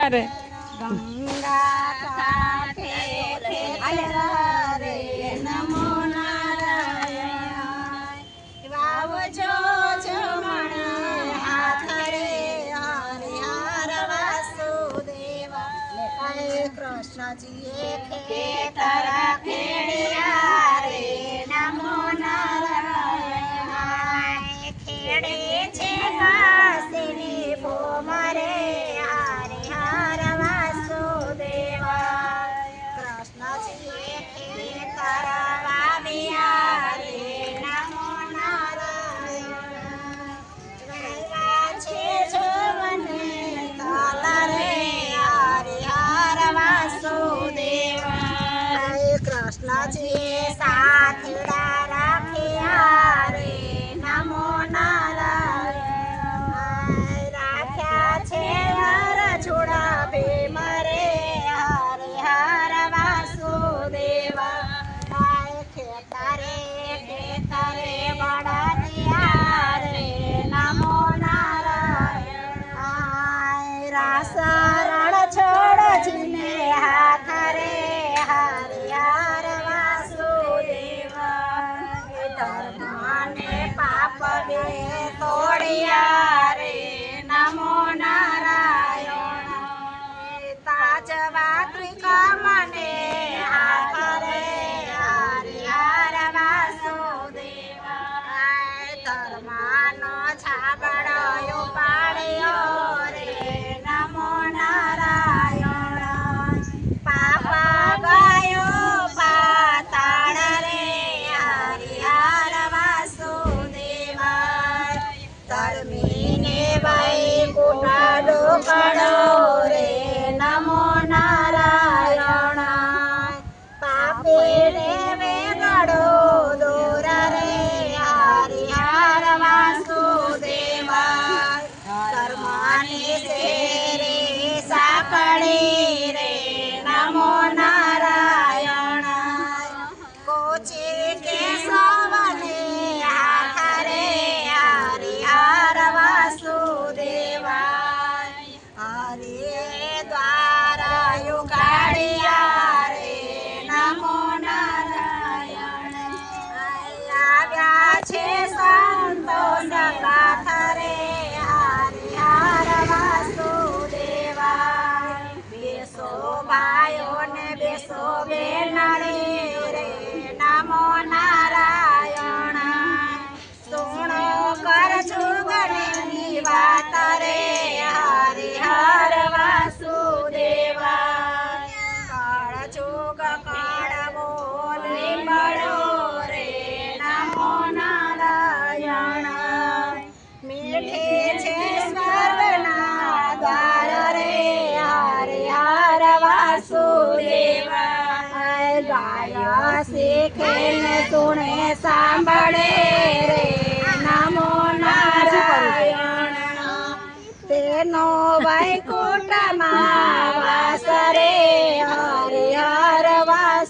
અરે ગંગા કાંઠે ખેતર રે નમો નારાયણ વાવજો જમણ હાથ રે હરિહર વાસુદેવા કૃષ્ણજીએ ખેતર ખેડ્યા રે નમો નારાયણ ખેડે છે ઘાસની ભોમરે કૃષ્ણજી સાથેડા રાખ્યા રે નમો નારાયણ રાખ્યા છે રછોડા ભીમ રે હરિહર વાસુદેવા ખેતરે બળદિયા રે નમો નારાયણ રાસ રણ છોડ જીને હાથ રે હરિહર ધર્મને પાપ બે તોડ્યા રે નમો નારાયણ તાજવા ત્રિકમને હાથ રે હરિહર વાસુદેવા ધર્મનો છાબડો ઉપાડ્યો રે નમો નારાયણ પાપ ગયો પાતાળ રે ધર્મીને વૈકુંઠ ડોકડો રે નમો નારાયણ પાપીને વેગડો દૂર રે હરિહર વાસુદેવા કર્મની શેરે સાંકળી રે નમો નારાયણ કોચી કેશવને હાથ રે હરે દ્વારા યુગાડિયા રે નમો નારાયણ આવ્યા છે સંતોષ ગાથ રે હરિહર વાસુદેવા બેસો ભાઈઓ ને બેસો બેનડી રે નમો નારાયણ સુણો કરજો ગણની વાત રે હરિહર વાસુદેવા કાળ જોગ કાળ બોલી મળો રે નમો નારાયણ મીઠે છે સ્વર્ગના દ્વાર રે હરિહર વાસુદેવા ગાય શીખે ને સુણે સાંભળે રે નમો નારાયણ તેનો વૈકુંઠમાં વાસ રે હરિહર વાસ